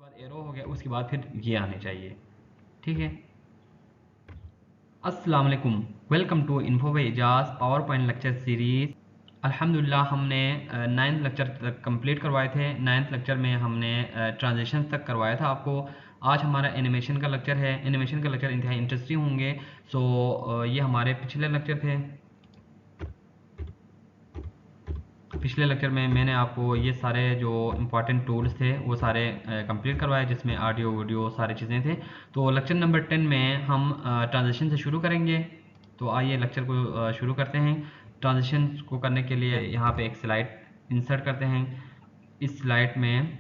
बाद एरो हो गया, उसके बाद फिर ये आने चाहिए। ठीक है। अस्सलाम वालेकुम। Welcome to info by Ejaz power point lecture series. अल्हम्दुलिल्लाह हमने नाइन्थ लेक्चर तक कंप्लीट करवाए थे। नाइन्थ लेक्चर में हमने ट्रांजिशन तक करवाया था आपको। आज हमारा एनिमेशन का लेक्चर है। एनिमेशन का लेक्चर इंतहाई इंटरेस्टिंग होंगे। सो ये हमारे पिछले लेक्चर थे। पिछले लेक्चर में मैंने आपको ये सारे जो इम्पोर्टेंट टूल्स थे वो सारे कंप्लीट करवाए, जिसमें ऑडियो वीडियो सारी चीज़ें थे। तो लेक्चर नंबर 10 में हम ट्रांजिशन से शुरू करेंगे। तो आइए लेक्चर को शुरू करते हैं। ट्रांजिशन को करने के लिए यहाँ पे एक स्लाइड इंसर्ट करते हैं। इस स्लाइड में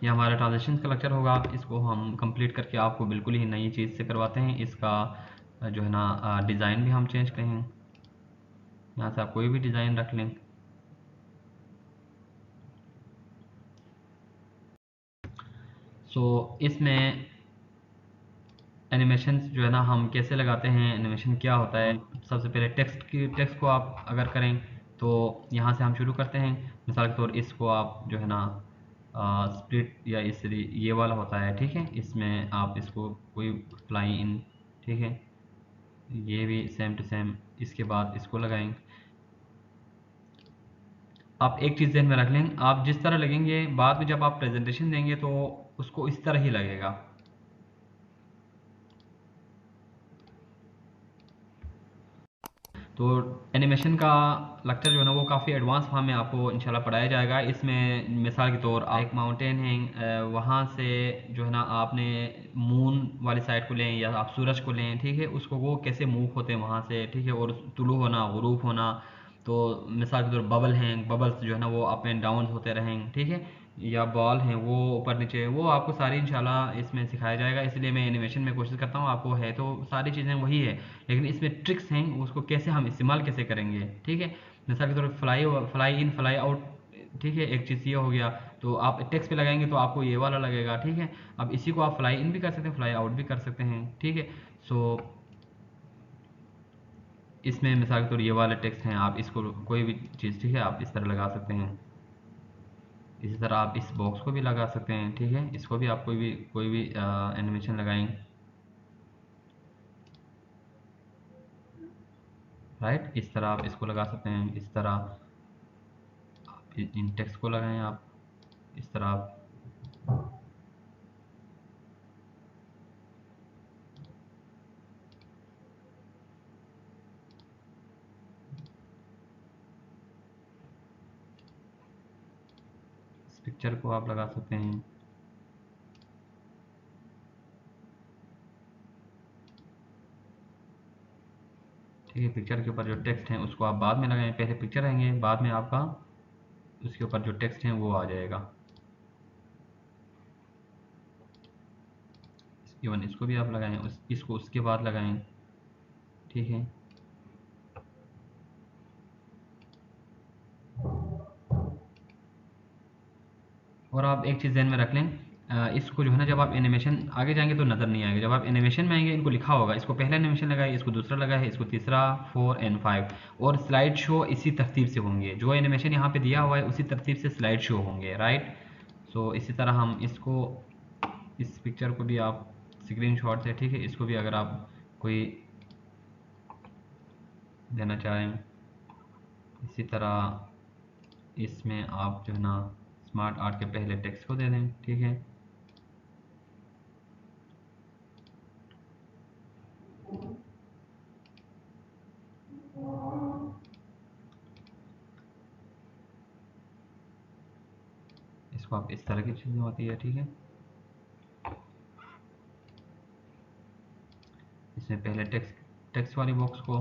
ये हमारा ट्रांजिशन का लेक्चर होगा। इसको हम कंप्लीट करके आपको बिल्कुल ही नई चीज़ से करवाते हैं। इसका जो है ना डिज़ाइन भी हम चेंज करेंगे। यहाँ से आप कोई भी डिज़ाइन रख लें। सो इसमें एनिमेशन जो है ना हम कैसे लगाते हैं, एनिमेशन क्या होता है। सबसे पहले टेक्स्ट को आप अगर करें तो यहाँ से हम शुरू करते हैं। मिसाल के तौर इसको आप जो है ना स्प्लिट या इस ये वाला होता है, ठीक है। इसमें आप इसको कोई फ्लाई इन, ठीक है। ये भी सेम टू सेम। इसके बाद इसको लगाएं। आप एक चीज़ ध्यान में रख लें, आप जिस तरह लगेंगे बाद में जब आप प्रेजेंटेशन देंगे तो उसको इस तरह ही लगेगा। तो एनिमेशन का लेक्चर जो है ना वो काफ़ी एडवांस फॉर्म में आपको इंशाल्लाह पढ़ाया जाएगा। इसमें मिसाल के तौर एक माउंटेन है, वहाँ से जो है ना आपने मून वाली साइड को लें या आप सूरज को लें, ठीक है। उसको वो कैसे मूव होते हैं वहाँ से, ठीक है। और तुलू होना गुरूब होना। तो मिसाल के तौर बबल हैं, बबल्स जो है ना वो अप एंड डाउन होते रहेंगे, ठीक है। या बॉल हैं वो ऊपर नीचे, वो आपको सारी इंशाल्लाह इसमें सिखाया जाएगा। इसलिए मैं एनिमेशन में कोशिश करता हूँ आपको, है तो सारी चीज़ें वही है लेकिन इसमें ट्रिक्स हैं, उसको कैसे हम इस्तेमाल कैसे करेंगे, ठीक है। मिसाल के तौर पर फ्लाई इन फ्लाई आउट, ठीक है। एक चीज़ ये हो गया। तो आप टेक्स्ट पे लगाएंगे तो आपको ये वाला लगेगा, ठीक है। अब इसी को आप फ्लाई इन भी कर सकते हैं, फ्लाई आउट भी कर सकते हैं, ठीक है। सो इसमें मिसाल के तौर ये वाले टेक्स्ट हैं, आप इसको कोई भी चीज़, ठीक है, आप इस तरह लगा सकते हैं। इसी तरह आप इस बॉक्स को भी लगा सकते हैं, ठीक है। इसको भी आप कोई भी एनिमेशन लगाएं, राइट। इस तरह आप इसको लगा सकते हैं। इस तरह आप इन टेक्स्ट को लगाएं। आप इस तरह आप इस पिक्चर को आप लगा सकते हैं। ठीक है। पिक्चर के ऊपर जो टेक्स्ट हैं उसको आप बाद में लगाएं, पहले पिक्चर आएंगे, बाद में आपका उसके ऊपर जो टेक्स्ट हैं वो आ जाएगा। इवन इसको भी आप लगाएं, इसको उसके बाद लगाएं, ठीक है। और आप एक चीज़ ध्यान में रख लें, इसको जो है ना जब आप एनिमेशन आगे जाएंगे तो नज़र नहीं आएगा। जब आप एनिमेशन में आएंगे इनको लिखा होगा, इसको पहला एनिमेशन लगाए, इसको दूसरा लगाए, इसको तीसरा, 4 एंड 5। और स्लाइड शो इसी तरतीब से होंगे, जो एनिमेशन यहाँ पे दिया हुआ है उसी तरतीब से स्लाइड शो होंगे, राइट। सो इसी तरह हम इसको, इस पिक्चर को भी आप स्क्रीन शॉट से, ठीक है, इसको भी अगर आप कोई देना चाहें, इसी तरह इसमें आप जो है ना स्मार्ट आर्ट के पहले टेक्स्ट को दे दें, ठीक है। इसको आप इस तरह की चीज़ें होती है, ठीक है। इसमें पहले टेक्स्ट टेक्स्ट वाली बॉक्स को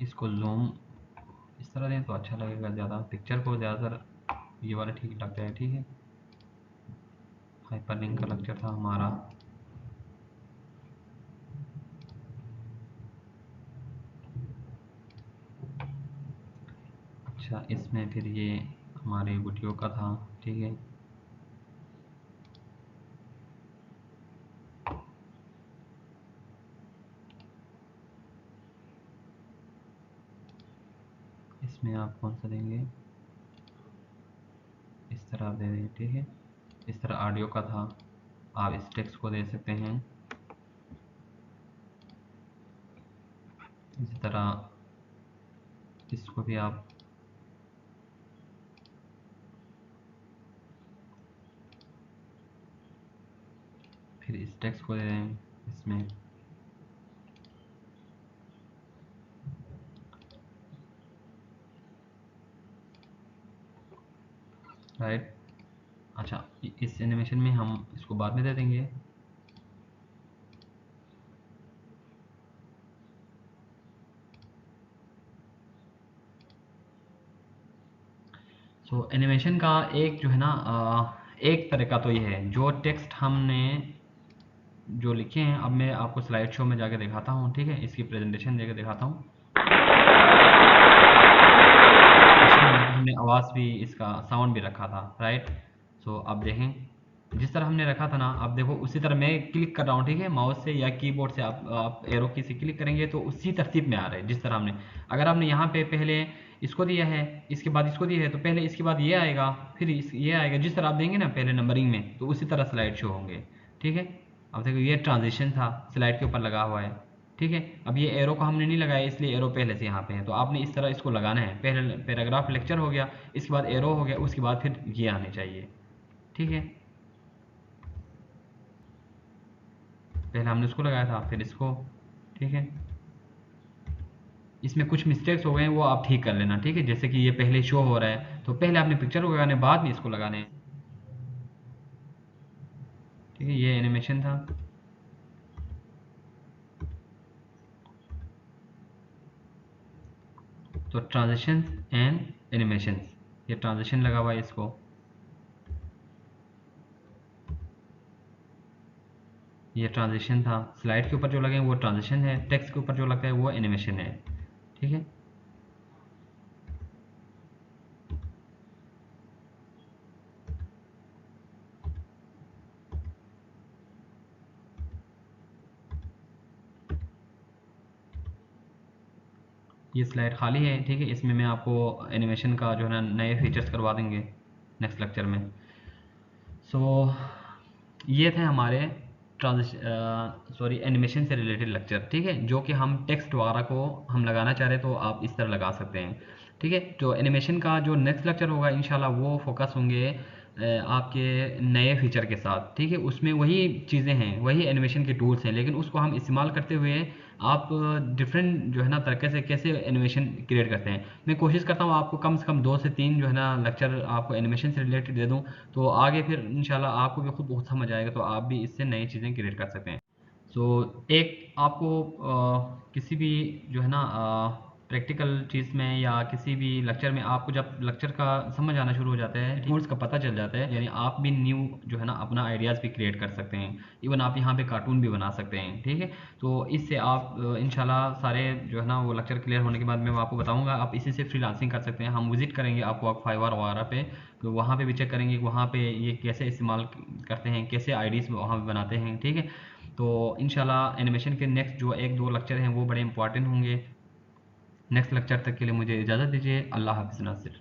इसको जूम इस तरह दें तो अच्छा लगेगा। ज़्यादा पिक्चर को ज़्यादातर ये वाला ठीक लगता है, ठीक है। हाइपरलिंक का लेक्चर था हमारा। अच्छा, इसमें फिर ये हमारे वीडियो का था, ठीक है। इसमें आप कौन सा देंगे, इस तरह आप दे देंगे, ठीक है। इस तरह ऑडियो का था, आप इस टेक्स्ट को दे सकते हैं। इसी तरह इसको भी आप फिर इस टेक्स्ट को दे दें इसमें। राइट। अच्छा, इस एनिमेशन में हम इसको बाद में दे देंगे। सो एनिमेशन का एक जो है ना एक तरीका तो ये है, जो टेक्स्ट हमने जो लिखे हैं, अब मैं आपको स्लाइड शो में जाके दिखाता हूँ, ठीक है। इसकी प्रेजेंटेशन देके दिखाता हूँ। इसमें हमने आवाज़ भी, इसका साउंड भी रखा था, राइट। सो अब देखें, जिस तरह हमने रखा था ना, अब देखो उसी तरह मैं क्लिक कर रहा हूँ, ठीक है। माउस से या कीबोर्ड से आप एरो की से क्लिक करेंगे तो उसी तरतीब में आ रहे हैं जिस तरह हमने। अगर आपने यहाँ पे पहले इसको दिया है, इसके बाद इसको दिया है, तो पहले इसके बाद ये आएगा, फिर ये आएगा, जिस तरह आप देंगे ना पहले नंबरिंग में, तो उसी तरह स्लाइड शो होंगे, ठीक है। अब देखो ये ट्रांजिशन था, स्लाइड के ऊपर लगा हुआ है, ठीक है। अब ये एरो को हमने नहीं लगाया, इसलिए एरो पहले से यहाँ पे है, तो आपने इस तरह इसको लगाना है। पहले पैराग्राफ लेक्चर हो गया, इसके बाद एरो हो गया, उसके बाद फिर ये आने चाहिए, ठीक है। पहले हमने इसको लगाया था, फिर इसको, ठीक है। इसमें कुछ मिस्टेक्स हो गए हैं, वो आप ठीक कर लेना, ठीक है। जैसे कि ये पहले शो हो रहा है, तो पहले आपने पिक्चर को लगाने, बाद में इसको लगाने हैं, ठीक है। ये एनिमेशन था। तो ट्रांजिशन एंड एनिमेशन, ये ट्रांजिशन लगा हुआ है इसको, ये ट्रांजिशन था। स्लाइड के ऊपर जो लगे हैं वो ट्रांजिशन है, टेक्स्ट के ऊपर जो लगता है वो एनिमेशन है, ठीक है। ये स्लाइड खाली है, ठीक है। इसमें मैं आपको एनिमेशन का जो है ना नए फीचर्स करवा देंगे नेक्स्ट लेक्चर में। सो ये थे हमारे एनिमेशन से रिलेटेड लेक्चर, ठीक है। जो कि हम टेक्स्ट वगैरह को हम लगाना चाह रहे हैं तो आप इस तरह लगा सकते हैं, ठीक है। तो एनिमेशन का जो नेक्स्ट लेक्चर होगा इंशाल्लाह वो फोकस होंगे आपके नए फीचर के साथ, ठीक है। उसमें वही चीज़ें हैं, वही एनिमेशन के टूल्स हैं, लेकिन उसको हम इस्तेमाल करते हुए आप डिफरेंट जो है ना तरीके से कैसे एनिमेशन क्रिएट करते हैं। मैं कोशिश करता हूँ आपको कम से कम 2 से 3 जो है ना लेक्चर आपको एनिमेशन से रिलेटेड दे दूँ, तो आगे फिर इंशाल्लाह आपको भी खुद बहुत समझ आएगा, तो आप भी इससे नई चीज़ें क्रिएट कर सकते हैं। सो एक आपको किसी भी जो है ना प्रैक्टिकल चीज़ में या किसी भी लेक्चर में, आपको जब लेक्चर का समझ आना शुरू हो जाता है, टूल्स का पता चल जाता है, यानी आप भी न्यू जो है ना अपना आइडियाज़ भी क्रिएट कर सकते हैं। इवन आप यहाँ पे कार्टून भी बना सकते हैं, ठीक है। तो इससे आप इंशाल्लाह सारे जो है ना वो लेक्चर क्लियर होने के बाद मैं आपको बताऊँगा, आप इसी से फ्रीलांसिंग कर सकते हैं। हम विजिट करेंगे आपको आप फाइवर वगैरह पे, तो वहाँ पे भी चेक करेंगे कि वहाँ पे ये कैसे इस्तेमाल करते हैं, कैसे आईडीज़ वहाँ पे बनाते हैं, ठीक है। तो इंशाल्लाह एनिमेशन के नेक्स्ट जो 1-2 लेक्चर हैं वो बड़े इंपॉर्टेंट होंगे। नेक्स्ट लेक्चर तक के लिए मुझे इजाज़त दीजिए। अल्लाह हाफ़िज़ नासिर।